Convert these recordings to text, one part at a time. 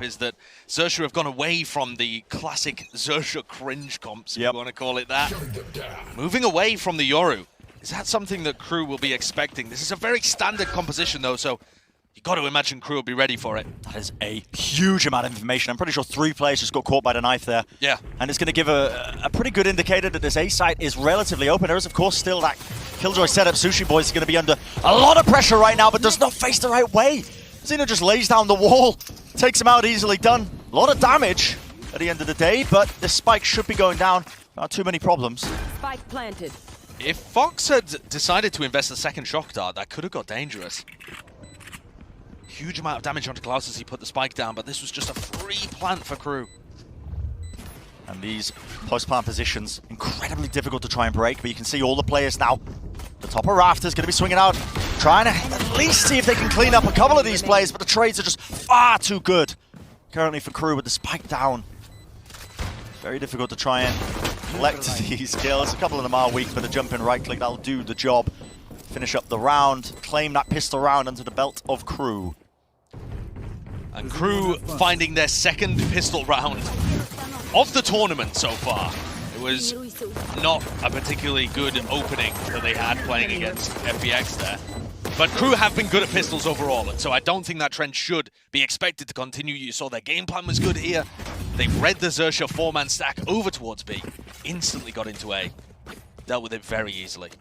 map is that Xerxia have gone away from the classic Xerxia cringe comps, if you want to call it that. Moving away from the Yoru. Is that something that Kru will be expecting? This is a very standard composition though, so you got to imagine Kru will be ready for it. That is a huge amount of information. I'm pretty sure 3 players just got caught by the knife there. Yeah. And it's going to give a pretty good indicator that this A site is relatively open. There is, of course, still that Killjoy setup. Sushi Boys is going to be under a lot of pressure right now, but does not face the right way. Xeno just lays down the wall, takes him out easily done. A lot of damage at the end of the day, but this spike should be going down. Not too many problems. Spike planted. If Fox had decided to invest a second shock dart, that could have got dangerous. Huge amount of damage onto Klaus as he put the spike down, but this was just a free plant for Kru. And these post-plant positions, incredibly difficult to try and break, but you can see all the players now. The top of Rafters going to be swinging out, trying to at least see if they can clean up a couple of these players, but the trades are just far too good currently for Kru with the spike down. Very difficult to try and collect these kills. A couple of them are weak, but the jump in right click, that'll do the job. Finish up the round, claim that pistol round under the belt of Kru. And Kru finding their second pistol round of the tournament so far. It was not a particularly good opening that they had playing against FBX there. But Kru have been good at pistols overall, and so I don't think that trend should be expected to continue. You saw their game plan was good here. They read the Xerxia 4-man stack over towards B, instantly got into A, dealt with it very easily.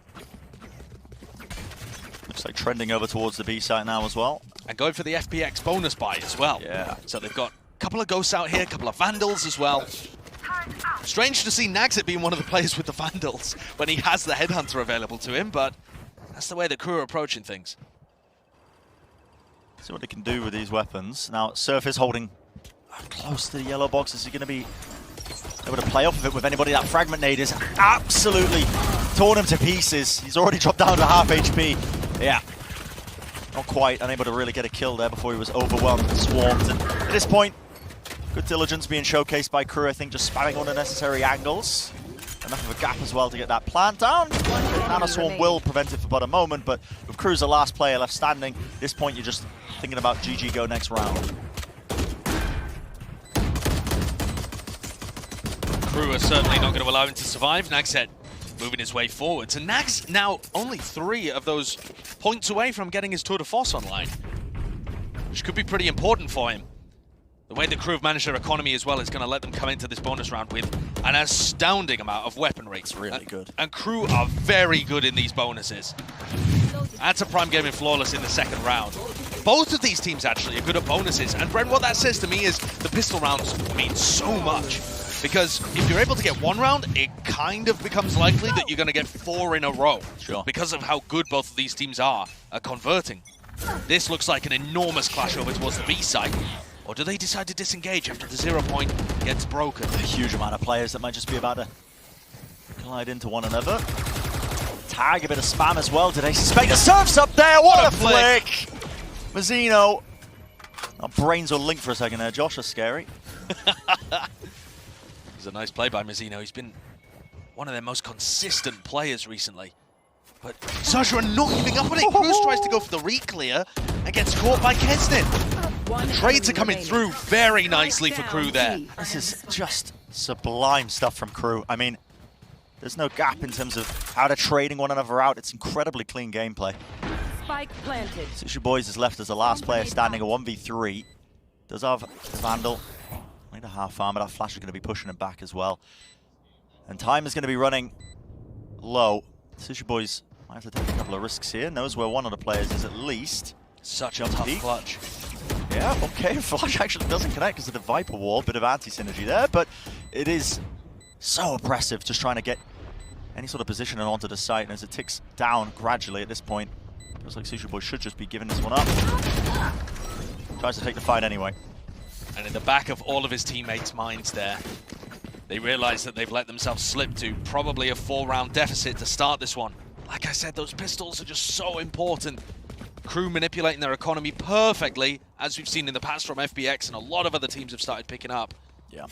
Looks like trending over towards the B site now as well. And going for the FPX bonus buy as well. Yeah. So they've got a couple of ghosts out here, a couple of vandals as well. Strange to see Naxit being one of the players with the vandals when he has the headhunter available to him, but that's the way the Kru are approaching things. See what they can do with these weapons. Now, Surf is holding close to the yellow box. Is he going to be able to play off of it with anybody? That fragment nade is absolutely torn him to pieces. He's already dropped down to half HP. Yeah. Not quite unable to really get a kill there before he was overwhelmed and swarmed. And at this point, good diligence being showcased by Kru, I think, just spamming on unnecessary angles. Enough of a gap as well to get that plant down. Nanoswarm will prevent it for but a moment, but with Kru's the last player left standing, at this point you're just thinking about GG go next round. Kru are certainly not going to allow him to survive. Naxet moving his way forward. So Nax now only 3 of those points away from getting his tour de force online, which could be pretty important for him. The way the Kru have managed their economy as well is going to let them come into this bonus round with an astounding amount of weaponry. It's really good. And Kru are very good in these bonuses. That's a prime game in Flawless in the second round. Both of these teams actually are good at bonuses. And Bren, what that says to me is the pistol rounds mean so much. Because if you're able to get 1 round, it kind of becomes likely that you're going to get 4 in a row. Sure. Because of how good both of these teams are at converting. This looks like an enormous clash over towards the B site. Or do they decide to disengage after the 0 point gets broken? A huge amount of players that might just be about to collide into one another. Tag, a bit of spam as well. Did they suspect the Surf's up there? What a flick! Mazzino. Our brains were linked for a second there. Josh is scary. It's a nice play by Mazzino. He's been one of their most consistent players recently. But Xerxia are not giving up on it. Cruz tries to go for the re-clear and gets caught by Kesnin. The trades are coming through very nicely for Kru there. This is just sublime stuff from Kru. I mean, there's no gap in terms of how they're trading one another out. It's incredibly clean gameplay. Spike planted. Sushi Boys is left as the last player standing, a 1v3. Does have the Vandal. Only a half farm, but that Flash is going to be pushing him back as well. And time is going to be running low. Sushi Boys might have to take a couple of risks here. Knows where one of the players is at least. Such a tough clutch. Yeah, okay, Flash actually doesn't connect because of the Viper Wall. Bit of anti-synergy there, but it is so oppressive just trying to get any sort of positioning onto the site. And as it ticks down gradually at this point, feels like Sushi Boy should just be giving this one up. Tries to take the fight anyway. And in the back of all of his teammates' minds there, they realize that they've let themselves slip to probably a 4-round deficit to start this one. Like I said, those pistols are just so important. Kru manipulating their economy perfectly, as we've seen in the past from FBX, and a lot of other teams have started picking up. Yeah.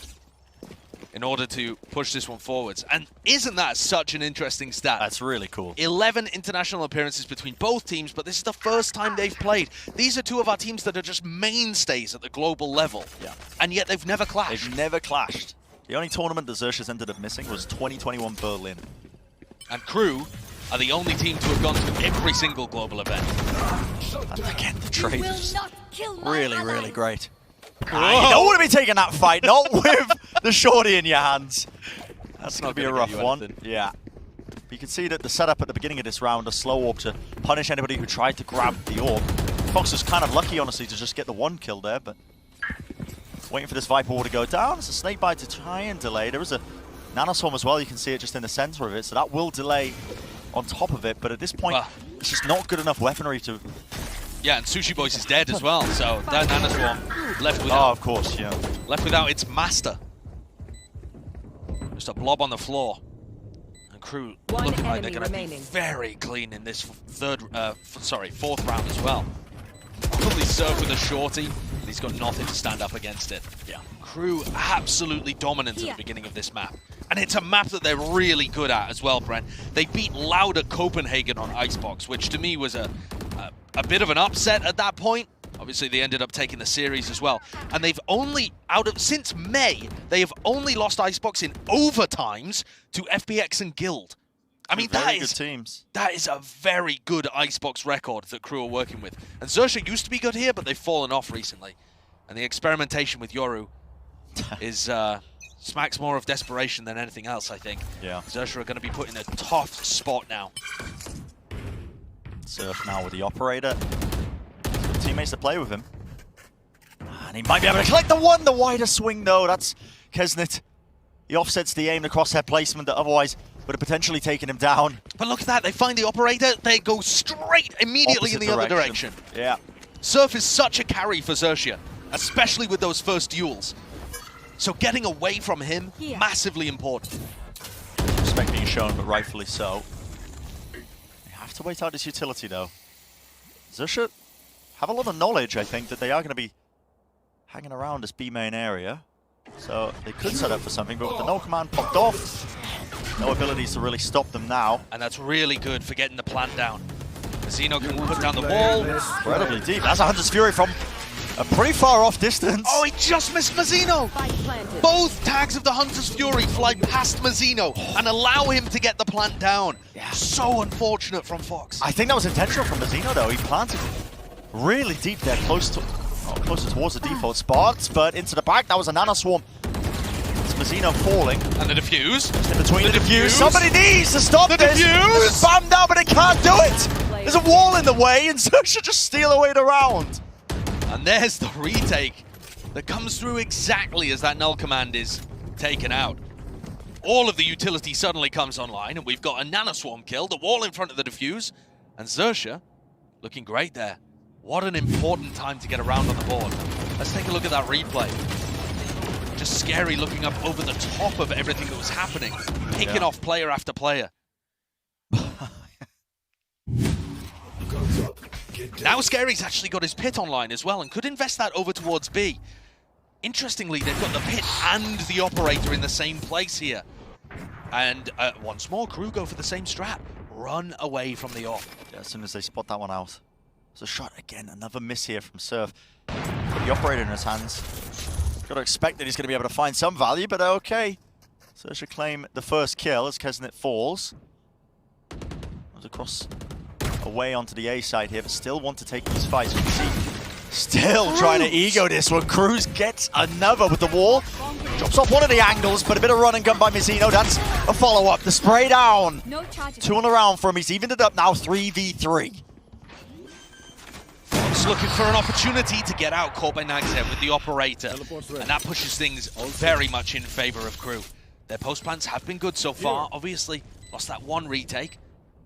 in order to push this one forwards. And isn't that such an interesting stat? That's really cool. 11 international appearances between both teams, but this is the first time they've played. These are two of our teams that are just mainstays at the global level. Yeah. And yet they've never clashed. They've never clashed. The only tournament that Xerxia's ended up missing was 2021 Berlin. And Kru are the only team to have gone to every single global event. And again, the trade is really, really great. You Whoa. don't want to be taking that fight, not with the shorty in your hands. That's going to be a gonna rough get you one. anything. Yeah. But you can see that the setup at the beginning of this round, a slow orb to punish anybody who tried to grab the orb. Fox was kind of lucky, honestly, to just get the one kill there, but waiting for this Viper Wall to go down. It's a Snakebite to try and delay. There is a Nanoswarm as well. You can see it just in the center of it, so that will delay on top of it. But at this point, it's just not good enough weaponry to... Yeah, and Sushi Boys is dead as well, so that Nanoswarm left without, Oh, of course, yeah. left without its master. Just a blob on the floor. And Kru One looking like they're enemy going to be remaining. very clean in this fourth round as well. Probably served with a shorty, and he's got nothing to stand up against it. Yeah. Kru absolutely dominant at the beginning of this map. And it's a map that they're really good at as well, Brent. They beat Lauda Copenhagen on ICEBOX, which to me was a bit of an upset at that point. Obviously, they ended up taking the series as well. And they've only, since May, they have only lost ICEBOX in overtimes to FPX and Guild. I mean, Very good teams. that is a very good ICEBOX record that Kru are working with. And Xerxia used to be good here, but they've fallen off recently. And the experimentation with Yoru is smacks more of desperation than anything else, I think. Yeah. Xerxia are going to be put in a tough spot now. Surf now with the operator. He's got teammates to play with him. And he might be able to collect the one. The wider swing, though. That's Kesnet. He offsets the aim, the crosshair placement that otherwise would have potentially taken him down. But look at that. They find the operator. They go straight immediately Opposite in the other direction. Yeah. Surf is such a carry for Xerxia, especially with those first duels. So getting away from him, massively important. Respect being shown, but rightfully so. They have to wait out this utility, though. Xerxia have a lot of knowledge, I think, that they are going to be hanging around this B main area. So they could set up for something, but with the no command popped off, no abilities to really stop them now. And that's really good for getting the plant down. Zeno can put down the wall. Incredibly deep. That's a Hunter's Fury from a pretty far off distance. Oh, he just missed Mazzino. Both tags of the Hunter's Fury fly past Mazzino and allow him to get the plant down. Yeah. So unfortunate from Fox. I think that was intentional from Mazzino, though. He planted really deep there, closer towards the default spot, but into the back. That was a Nanoswarm. It's Mazzino falling. And the defuse. In between the defuse. Somebody needs to stop this. Defuse. Bam down, but it can't do it. There's a wall in the way, and Xerxia just steal away the round. And there's the retake that comes through exactly as that null command is taken out. All of the utility suddenly comes online, and we've got a Nanoswarm kill, the wall in front of the defuse, and Xerxia looking great there. What an important time to get around on the board. Let's take a look at that replay. Just scary looking up over the top of everything that was happening, picking off player after player. Now Scary's actually got his pit online as well and could invest that over towards B. Interestingly, they've got the pit and the operator in the same place here. And once more, Kru go for the same strat. Run away from the op. Yeah, as soon as they spot that one out. There's a shot again, another miss here from Surf. Got the operator in his hands. Got to expect that he's going to be able to find some value, but okay. Xerxia claim the first kill as Kesnet falls. Goes across away onto the A side here, but still want to take these fights. You can see, still trying to ego this one. Cruz gets another with the wall. Drops off one of the angles, but a bit of run and gun by Mazzino. That's a follow-up. The spray down. 2 on the round for him. He's evened it up now, 3v3. Fox looking for an opportunity to get out, caught by Nagset with the operator. And that pushes things very much in favor of Kru. Their post plans have been good so far. Obviously, lost that one retake.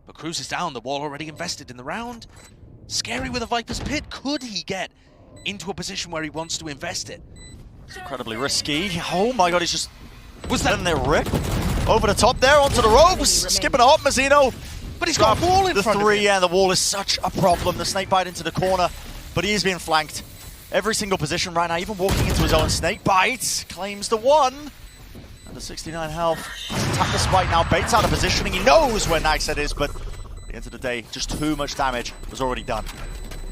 But Cruz is down, the wall already invested in the round. Scary with a Viper's Pit. Could he get into a position where he wants to invest it? It's incredibly risky. Oh my god, he's just... Was that... letting it rip. Over the top there, onto the ropes. Skipping a hop, Mazzino. But he's got a wall in front of him. Yeah, the wall is such a problem. The snake bite into the corner, but he is being flanked. Every single position right now, even walking into his own snake bite. Claims the one. And the 69 health. Attack the spike now, baits out of positioning. He knows where Nagshead is, but at the end of the day, just too much damage was already done.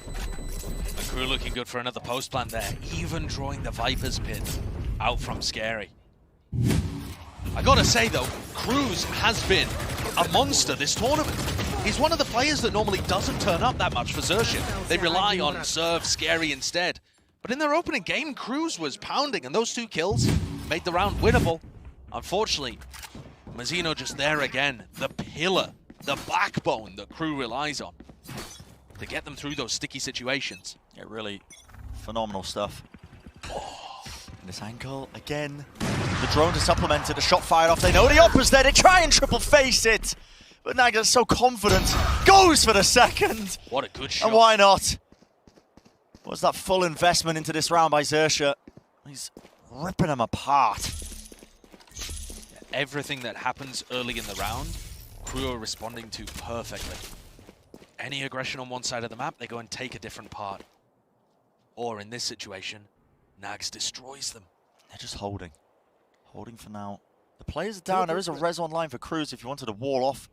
And Kru looking good for another post plant there, even drawing the Viper's Pit out from Scary. I gotta say though, Kru's has been a monster this tournament. He's one of the players that normally doesn't turn up that much for Xerxia. They rely on Serve, Scary instead. But in their opening game, Kru's was pounding, and those 2 kills made the round winnable. Unfortunately, Mazzino just there again, the pillar, the backbone that Kru relies on to get them through those sticky situations. Yeah, really phenomenal stuff. And this angle, again, the drone is supplemented, a shot fired off. They know the Opera's there, they try and triple face it. But Naga's so confident, goes for the second. What a good shot. And why not? What's that full investment into this round by Xerxia? He's ripping them apart. Everything that happens early in the round, Kru are responding to perfectly. Any aggression on one side of the map, they go and take a different part. Or in this situation, Nags destroys them. They're just holding. Holding for now. The players are down. There is a res online for Cruz if you wanted to wall off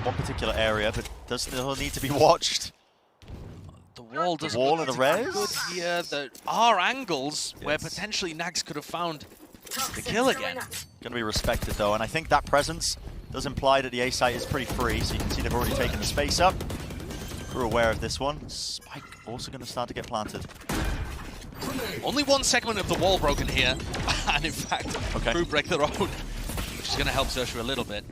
one particular area, but does still need to be watched. The wall doesn't Wall look and a res? good here. There are angles where potentially Nags could have found the kill again. Going to be respected though, and I think that presence does imply that the A site is pretty free, so you can see they've already taken the space up. We're aware of this one. Spike also going to start to get planted. Only one segment of the wall broken here, and in fact, Kru break their own, which is going to help Xerxia a little bit.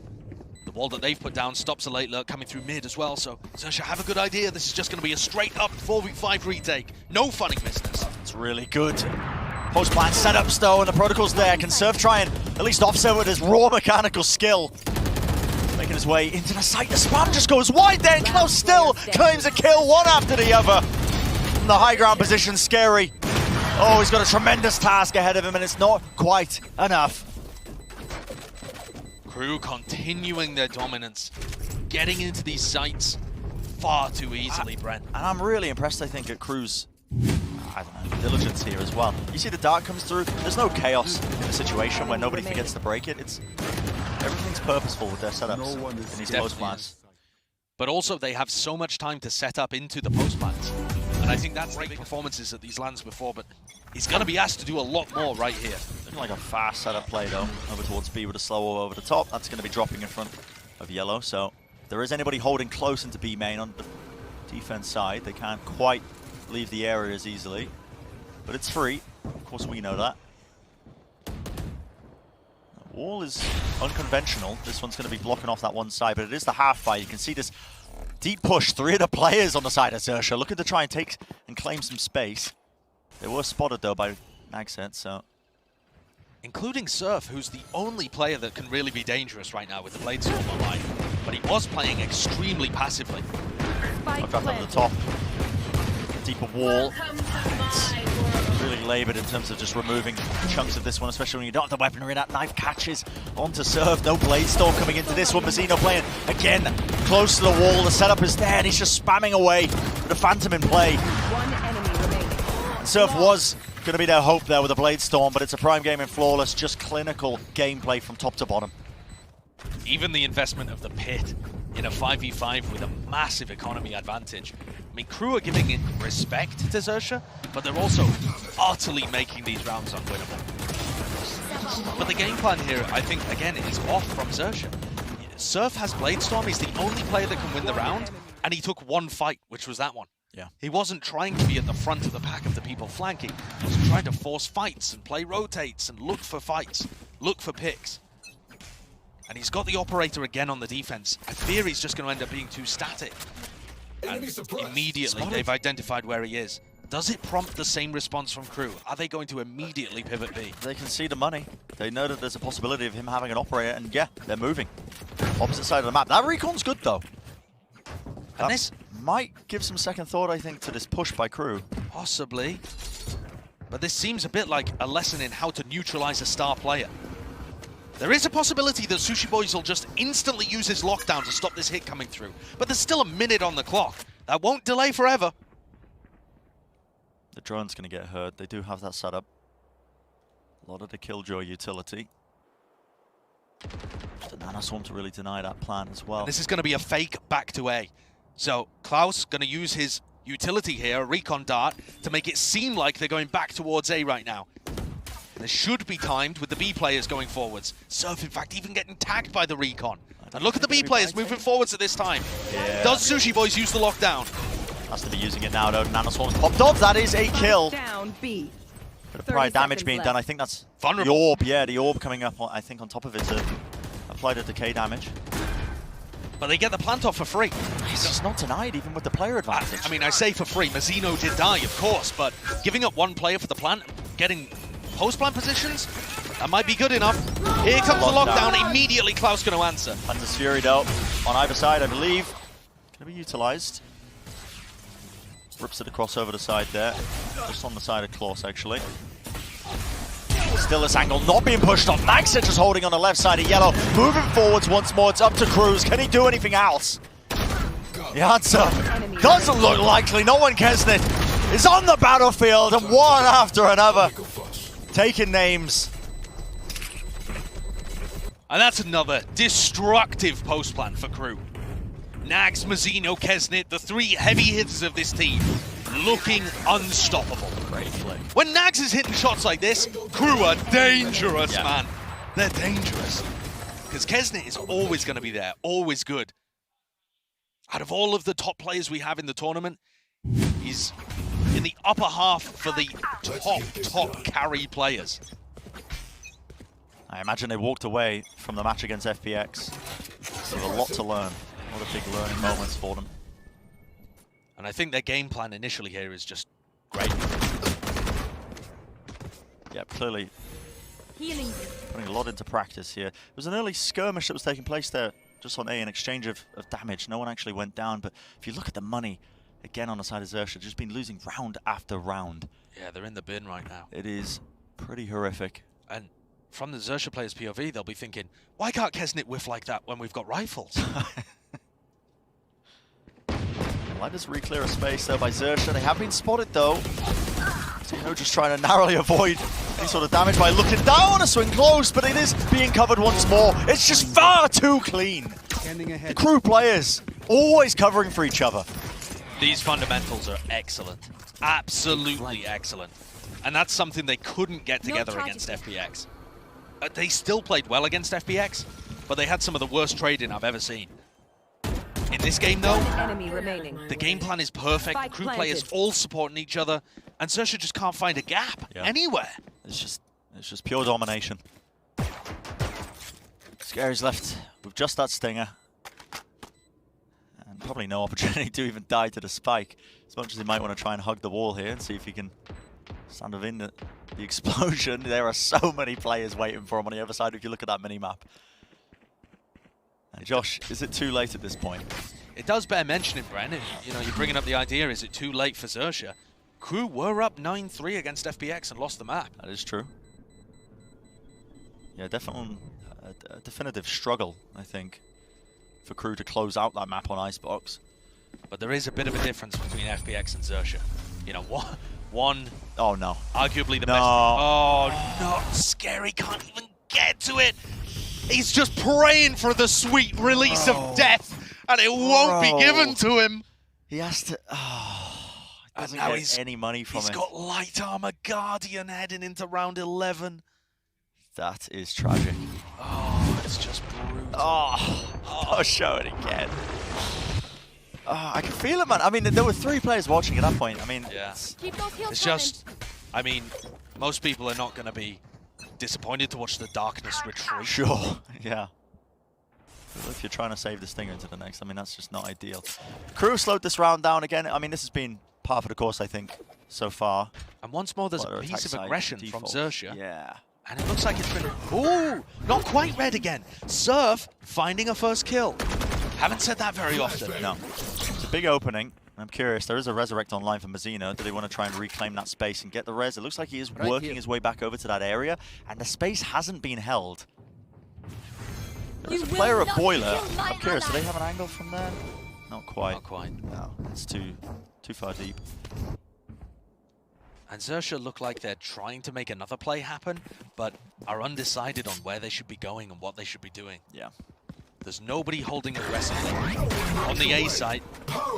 The wall that they've put down stops a late lurk coming through mid as well, so Xerxia have a good idea. This is just going to be a straight up 4v5 retake. No funning business. It's really good. Post-plant setups though, and the protocol's there. Can Surf try and at least offset with his raw mechanical skill? Making his way into the site. The spam just goes wide there, and Klaus still claims a kill, one after the other. From the high ground position, Scary. Oh, he's got a tremendous task ahead of him, and it's not quite enough. Kru continuing their dominance, getting into these sites far too easily, Brent. And I'm really impressed, I think, at Kru's, I don't know, diligence here as well. You see the dart comes through, there's no chaos in a situation where nobody forgets to break it. It's everything's purposeful with their setups in these post plants. But also they have so much time to set up into the post plants. And I think that's the big performances at these lands before, but he's going to be asked to do a lot more right here. Looking like a fast setup play though, over towards B with a slow over the top. That's going to be dropping in front of yellow, so if there is anybody holding close into B main on the defense side, they can't quite leave the area as easily. But it's free, of course we know that. The wall is unconventional. This one's going to be blocking off that one side, but it is the half fight. You can see this deep push, 3 of the players on the side of Xerxia, looking to try and take and claim some space. They were spotted though by Nagshead, so. Including Surf, who's the only player that can really be dangerous right now with the Blade Storm online. But he was playing extremely passively. I'll drop over the top. Deeper wall. It's really laboured in terms of just removing chunks of this one, especially when you don't have the weaponry. That knife catches onto Surf. No Blade Storm coming into this one. Mazzino playing again close to the wall. The setup is there and he's just spamming away with the Phantom in play. One enemy remaining. And Surf was going to be their hope there with a Blade Storm, but it's a prime game in Flawless, just clinical gameplay from top to bottom. Even the investment of the pit in a 5v5 with a massive economy advantage. I mean, Kru are giving it respect to Xerxia, but they're also utterly making these rounds unwinnable. But the game plan here, I think, again, is off from Xerxia. Surf has Blade Storm, he's the only player that can win the round, and he took one fight, which was that one. Yeah. He wasn't trying to be at the front of the pack of the people flanking. He was trying to force fights and play rotates and look for fights, look for picks. And he's got the operator again on the defense. I fear he's just going to end up being too static. And immediately they've identified where he is. Does it prompt the same response from Kru? Are they going to immediately pivot B? They can see the money. They know that there's a possibility of him having an operator, and yeah, they're moving. Opposite side of the map. That recon's good though. And this might give some second thought, I think, to this push by Kru. Possibly. But this seems a bit like a lesson in how to neutralize a star player. There is a possibility that Sushi Boys will just instantly use his lockdown to stop this hit coming through. But there's still a minute on the clock. That won't delay forever. The drone's going to get hurt. They do have that setup. A lot of the Killjoy utility. The Nanoswarm to really deny that plan as well. And this is going to be a fake back to A. So Klaus going to use his utility here, a recon dart, to make it seem like they're going back towards A right now. And this should be timed with the B players going forwards. Surf, in fact, even getting tagged by the recon. And look at the B players moving forwards at this time. Yeah. Does Sushi Boys use the lockdown? Has to be using it now, though. Nanoswarm's popped off. That is a kill. Down B. Bit of prior damage being done. I think that's Vulnerable. the orb. Yeah, the orb coming up, I think, on top of it to apply the decay damage. But they get the plant off for free. It's just not denied, even with the player advantage. I mean, I say for free. Mazzino did die, of course, but giving up one player for the plant, getting post-plant positions, that might be good enough. Here comes the lockdown. Immediately, Klaus going to answer. Hunter's Fury, though, on either side, I believe. Going to be utilized. Rips it across over the side there. Just on the side of Klaus, actually. Still this angle not being pushed on. Maxa just holding on the left side of yellow. Moving forwards once more. It's up to Cruz. Can he do anything else? The answer doesn't look likely. No one Kesnet is on the battlefield, and one after another taking names. And that's another destructive post-plant for Kru. Nags, Mazzino, Kesnet, the three heavy hitters of this team, looking unstoppable. Great flick. When Nags is hitting shots like this, Kru are dangerous, man. They're dangerous. Because Kesnet is always going to be there, always good. Out of all of the top players we have in the tournament, he's in the upper half for the top carry players. I imagine they walked away from the match against FPX. There's a lot to learn. A lot of big learning moments for them. And I think their game plan initially here is just great. Yeah, clearly putting a lot into practice here. There was an early skirmish that was taking place there, just on A, an exchange of damage. No one actually went down, but if you look at the money, again on the side of Xerxia, just been losing round after round. Yeah, they're in the bin right now. It is pretty horrific. And from the Xerxia players' POV, they'll be thinking, why can't Kesnet whiff like that when we've got rifles? Let us re-clear a space there by Xerxia. They have been spotted though. So, you know, just trying to narrowly avoid any sort of damage by looking down. A swing close, but it is being covered once more. It's just far too clean. The Kru players always covering for each other. These fundamentals are excellent. Absolutely excellent. And that's something they couldn't get together against FPX. They still played well against FPX, but they had some of the worst trading I've ever seen. In this game, though, the game plan is perfect. Kru players all supporting each other, and Xerxia just can't find a gap anywhere. It's just pure domination. Scary's left with just that stinger. And probably no opportunity to even die to the spike. As much as he might want to try and hug the wall here and see if he can stand within the explosion. There are so many players waiting for him on the other side if you look at that mini-map. And Josh, is it too late at this point? It does bear mentioning, Bren. You know, you're bringing up the idea, is it too late for Xerxia? Kru were up 9-3 against FPX and lost the map. That is true. Yeah, definitely a definitive struggle, I think, for Kru to close out that map on ICEBOX. But there is a bit of a difference between FPX and Xerxia. You know, one oh no, arguably the best. Oh no, Scary can't even get to it. He's just praying for the sweet release of death, and it won't be given to him. He has to. And now get any money from it. He's got light armor Guardian heading into round 11. That is tragic. Oh, it's just brutal. Oh, show it again. Oh, I can feel it, man. I mean, there were 3 players watching at that point. I mean, yeah. It's just, I mean, most people are not going to be disappointed to watch the darkness retreat. Sure, yeah. But if you're trying to save the stinger into the next, I mean, that's just not ideal. Kru slowed this round down again. I mean, this has been par for the course, I think, so far. And once more, there's a piece of aggression from Xerxia. Yeah. And it looks like it's been... Ooh, not quite red again. Surf finding a first kill. Haven't said that very often. No. It's a big opening. I'm curious, there is a Resurrect online for Mazzino. Do they want to try and reclaim that space and get the res? It looks like he is working his way back over to that area, and the space hasn't been held. There's a player at Boiler. I'm curious, do they have an angle from there? Not quite. Not quite. No, it's too far deep. And Xerxia look like they're trying to make another play happen, but are undecided on where they should be going and what they should be doing. Yeah. There's nobody holding aggressively on the A site.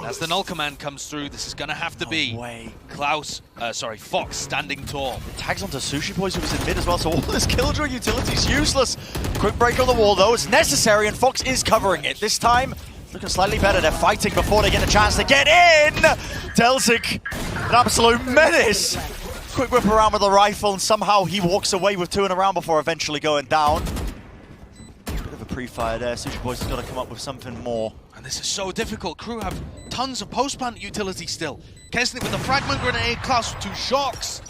As the null command comes through, this is going to have to be Fox standing tall. It tags onto Sushi Boys, who was in mid as well, so all this Killjoy utility is useless. Quick break on the wall, though. It's necessary, and Fox is covering it. This time, looking slightly better. They're fighting before they get a chance to get in. Delzik, an absolute menace. Quick whip around with the rifle, and somehow he walks away with 2 in a round before eventually going down. Pre-fire there. Sushi Boys has got to come up with something more. And this is so difficult. Kru have tons of post-plant utility still. Kesnit with the fragment grenade, Klaus with 2 shocks.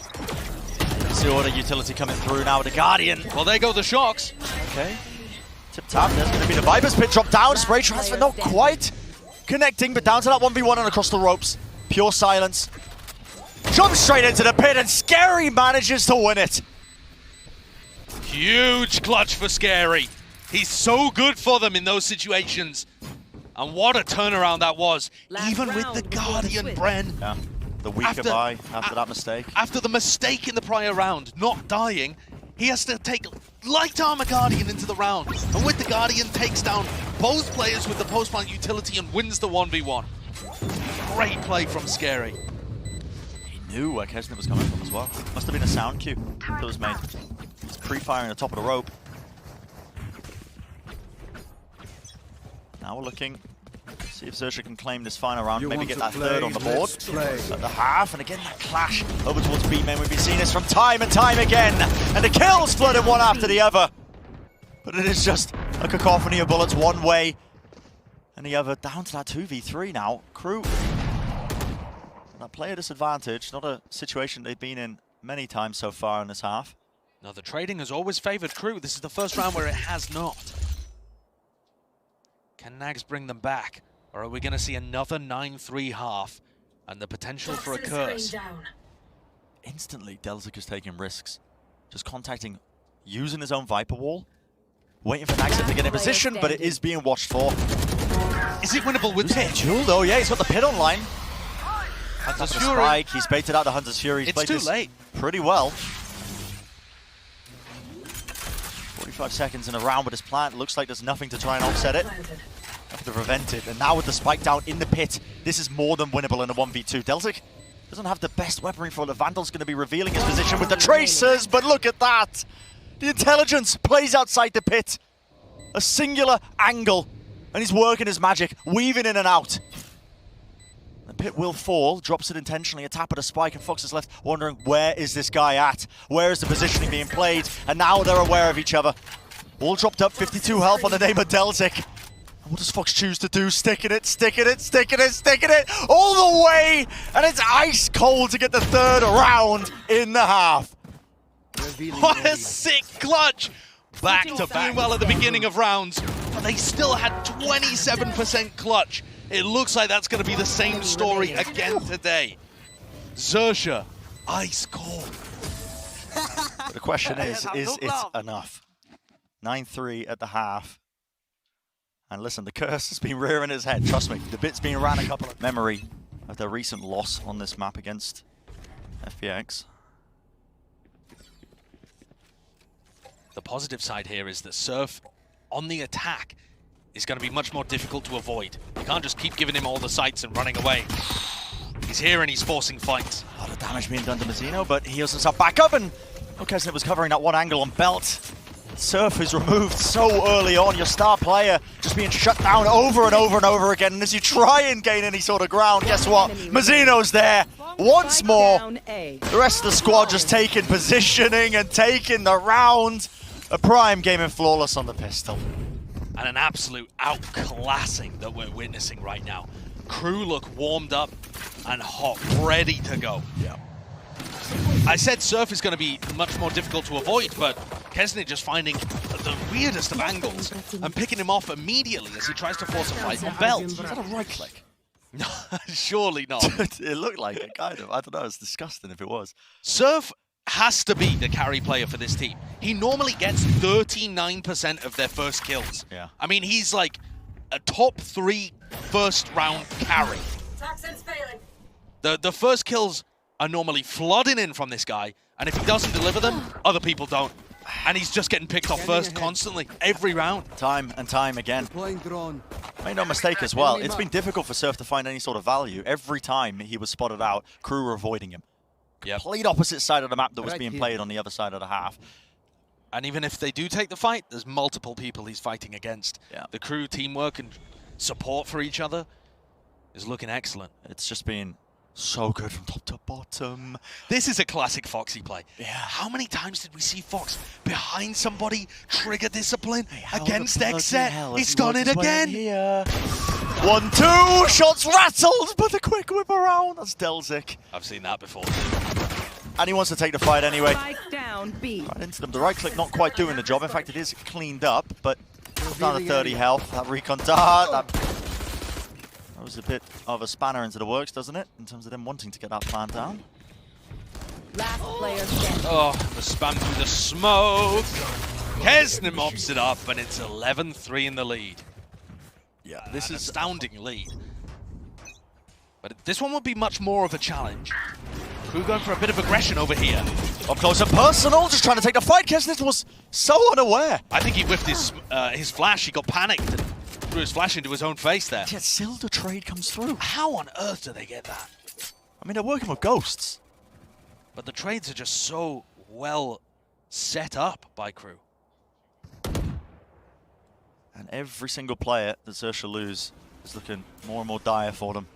It's the order utility coming through now with the Guardian. Well, there go the shocks. Okay. Tip tap. There's going to be the Viper's pit drop down. Spray transfer not quite connecting, but down to that 1v1 and across the ropes. Pure silence. Jumps straight into the pit, and Scary manages to win it. Huge clutch for Scary. He's so good for them in those situations. And what a turnaround that was. Even with the Guardian, Bren. Yeah, the week goodbye after that mistake. After the mistake in the prior round, not dying, he has to take light armor Guardian into the round. And with the Guardian, takes down both players with the post-plant utility and wins the 1v1. Great play from Scary. He knew where Kesnit was coming from as well. Must have been a sound cue that was made. He's pre-firing the top of the rope. Now we're looking, see if Xerxia can claim this final round, maybe get that third on the board. At the half, and again that clash over towards B-main. We've been seeing this from time and time again, and the kills flooded one after the other. But it is just a cacophony of bullets one way and the other, down to that 2v3 now. Kru, that player disadvantage, not a situation they've been in many times so far in this half. No, the trading has always favored Kru. This is the first round where it has not. Can Nags bring them back, or are we going to see another 9-3 half and the potential for a curse? Instantly, Delzik is taking risks. Just contacting, using his own Viper wall, waiting for Nags to get in position, but it is being watched for. Is it winnable with Pit? Duel though, yeah, he's got the Pit online. Hunter's Fury. Spike. He's baited out the Hunter's Fury. He's it's played too this late. Pretty well. 45 seconds in a round with his plant. Looks like there's nothing to try and offset it. Have to prevent it. And now with the spike down in the pit, this is more than winnable in a 1v2. Delzik doesn't have the best weaponry for it. The Vandal's going to be revealing his position with the Tracers, but look at that! The intelligence plays outside the pit. A singular angle, and he's working his magic, weaving in and out. The pit will fall, drops it intentionally, a tap at a spike, and Fox is left wondering, where is this guy at? Where is the positioning being played? And now they're aware of each other. All dropped up, 52 health on the name of Delzik. What does Fox choose to do? Sticking it, sticking it, sticking it, sticking it, all the way! And it's ice cold to get the third round in the half. What a sick clutch! Back to back well at the beginning of rounds, but they still had 27% clutch. It looks like that's going to be the same story again today. Xerxia, ice cold. The question is it enough? 9-3 at the half. And listen, the curse has been rearing its head. Trust me, the bit's been ran a couple of memory of their recent loss on this map against FPX. The positive side here is that Surf on the attack is going to be much more difficult to avoid. You can't just keep giving him all the sights and running away. He's here and he's forcing fights. A lot of damage being done to Mazzino, but he heals himself back up, and Kesnit was covering that one angle on Belt. Surf is removed so early on, your star player just being shut down over and over and over again, and as you try and gain any sort of ground, guess what? Mazzino's there once more. The rest of the squad just taking positioning and taking the round. A prime gaming flawless on the pistol. And an absolute outclassing that we're witnessing right now. Kru look warmed up and hot, ready to go. Yeah. I said Surf is going to be much more difficult to avoid, but Kesnit just finding the weirdest of angles and picking him off immediately as he tries to force a fight on Belt. Is that a right click? No, surely not. It looked like it, kind of. I don't know, it's disgusting if it was. Surf has to be the carry player for this team. He normally gets 39% of their first kills. Yeah. I mean, he's like a top 3 first round carry. The first kills are normally flooding in from this guy, and if he doesn't deliver them, other people don't. And he's just getting picked off first constantly, every round. Time and time again. Made no mistake as well, it's been difficult for Surf to find any sort of value. Every time he was spotted out, Kru were avoiding him. Complete opposite side of the map that was being played on the other side of the half. And even if they do take the fight, there's multiple people he's fighting against. The Kru teamwork and support for each other is looking excellent. It's just been so good from top to bottom. This is a classic Foxy play. Yeah. How many times did we see Fox behind somebody, trigger discipline against Xerxia? He's done it again. 1-2, shots rattled, but the quick whip around. That's Delzik. I've seen that before. And he wants to take the fight anyway. Spike down, B. Right into them. The right click not quite doing the job. In fact, it is cleaned up, but down to 30 health. That recon dart, that was a bit of a spanner into the works, doesn't it? In terms of them wanting to get that plan down. Last player standing. Oh, the spam through the smoke. Kesner mops it up, and it's 11-3 in the lead. Yeah, this is astounding lead. But this one would be much more of a challenge. Kru going for a bit of aggression over here. Up close and personal, just trying to take the fight. Kesner was so unaware. I think he whiffed his flash. He got panicked and threw his flash into his own face there. Yet still the trade comes through. How on earth do they get that? I mean, they're working with ghosts. But the trades are just so well set up by Kru. And every single player that Xerxia lose is looking more and more dire for them.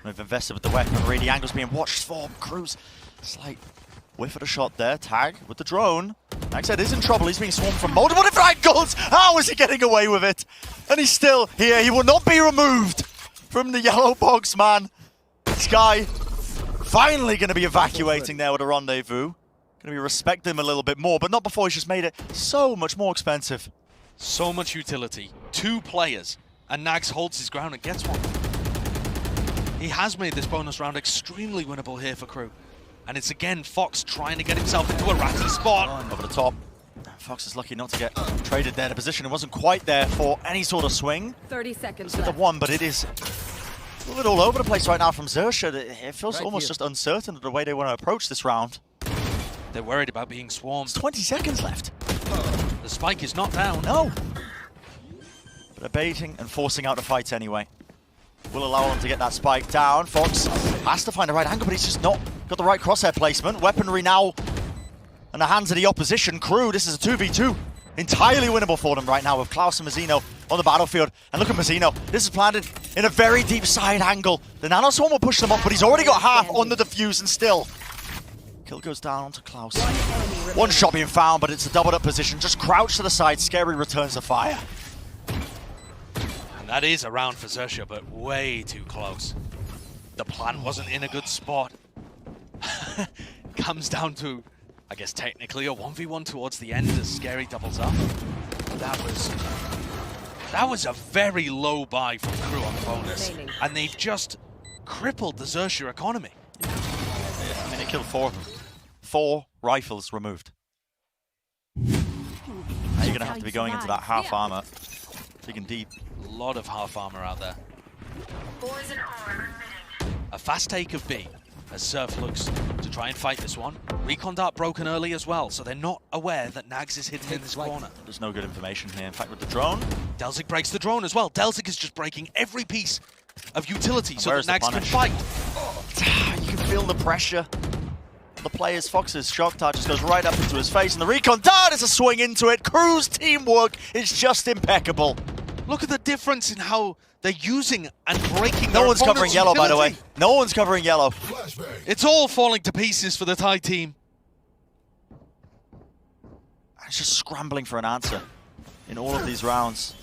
They've invested with the weapon already. Angle's being watched for. Kru's slight whiff of a shot there. Tag with the drone. Naxed is in trouble. He's being swarmed from multiple different angles. How is he getting away with it? And he's still here. He will not be removed from the yellow box, man. This guy finally going to be evacuating there with a rendezvous. Going to be respecting him a little bit more, but not before he's just made it so much more expensive. So much utility. 2 players. And Nags holds his ground and gets one. He has made this bonus round extremely winnable here for Kru. And it's again Fox trying to get himself into a ratty spot. Over the top. Fox is lucky not to get traded there. The position wasn't quite there for any sort of swing. 30 seconds The left. one, but it is a little bit all over the place right now from Xerxia. It feels almost just uncertain of the way they want to approach this round. They're worried about being swarmed. There's 20 seconds left. The spike is not down. No. But they're baiting and forcing out the fight anyway. Will allow them to get that spike down. Fox has to find the right angle, but he's just not got the right crosshair placement. Weaponry now in the hands of the opposition. Kru, this is a 2v2. Entirely winnable for them right now with Klaus and Mazzino on the battlefield. And look at Mazzino. This is planted in a very deep side angle. The Nano Swarm will push them off, but he's already got half on the defuse and still. Kill goes down onto Klaus. One shot being found, but it's a doubled up position. Just crouch to the side. Scary returns to fire. And that is a round for Xerxia, but way too close. The plant wasn't in a good spot. Comes down to, I guess technically, a 1v1 towards the end as Scary doubles up. That was a very low buy from Kru on the bonus. And they've just crippled the Xerxia economy. I mean, they killed 4 of them. 4 rifles removed. Now you're going to have to be going into that half armor. Digging deep. A lot of half armor out there. A fast take of B as Surf looks to try and fight this one. Recon dart broken early as well, so they're not aware that Nags is hidden in this corner. There's no good information here. In fact, with the drone. Delzik breaks the drone as well. Delzik is just breaking every piece of utility so that Nags can fight. You can feel the pressure. The player's Fox's shock dart just goes right up into his face, and the recon dart is a swing into it. Kru's teamwork is just impeccable. Look at the difference in how they're using and breaking No one's covering yellow, by the way. No one's covering yellow. It's all falling to pieces for the Thai team. It's just scrambling for an answer in all of these rounds.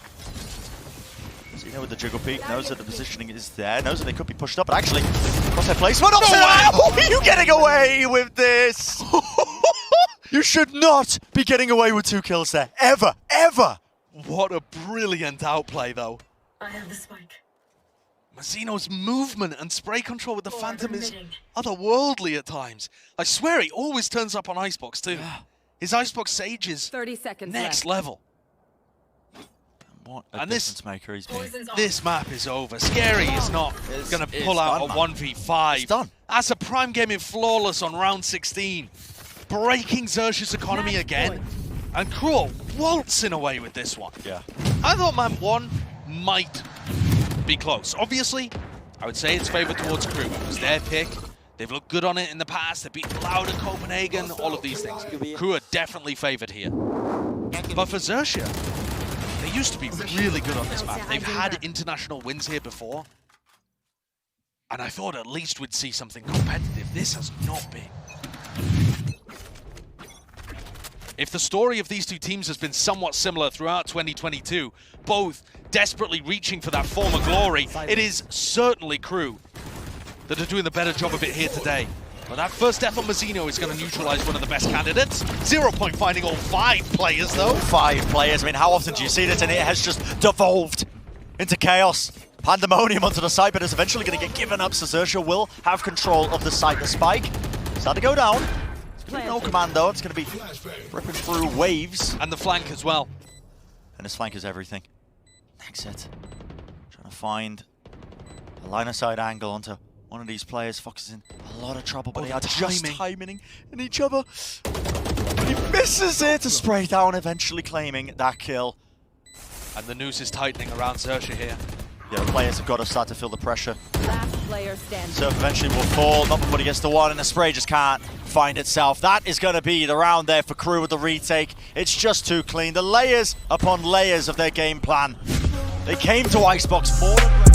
Zeno with the jiggle peek, knows that the positioning is there, knows that they could be pushed up, but actually, crosshair placement. No way! How are you getting away with this? You should not be getting away with 2 kills there. Ever, ever. What a brilliant outplay, though. I have the spike. Mazzino's movement and spray control with the Phantom is otherworldly at times. I swear he always turns up on ICEBOX too. His ICEBOX Sage is 30 seconds next left. One What a And difference maker he's been. This map is over. Scary is not going to pull out done, a man. 1v5. It's done. That's a prime gaming flawless on round 16. Breaking Xerxia's economy Match again. point. And Kru waltzing away with this one. Yeah. I thought map 1 might be close. Obviously, I would say it's favored towards Kru. It was their pick. They've looked good on it in the past. They beat Loud in Copenhagen, all of these things. Kru are definitely favored here. But for Xerxia, they used to be really good on this map. They've had international wins here before. And I thought at least we'd see something competitive. This has not been. If the story of these two teams has been somewhat similar throughout 2022, both desperately reaching for that former glory, it is certainly Kru that are doing the better job of it here today. But that first death on Mazzino is going to neutralize one of the best candidates. 0 Point finding all 5 players, though. 5 players. I mean, how often do you see this? And it has just devolved into chaos. Pandemonium onto the site, but it's eventually going to get given up. So Xerxia will have control of the site. The spike starting to go down. No command though, it's going to be ripping through waves. And the flank as well. And his flank is everything. Exit. Trying to find a line of sight angle onto one of these players. Fox is in a lot of trouble, but they are just timing in each other. And he misses it to spray down, eventually claiming that kill. And the noose is tightening around Xerxia here. Yeah, the players have got to start to feel the pressure. Last player standing. Surf eventually will fall, not before he gets the one, and the spray just can't find itself. That is going to be the round there for Kru with the retake. It's just too clean. The layers upon layers of their game plan. They came to ICEBOX more than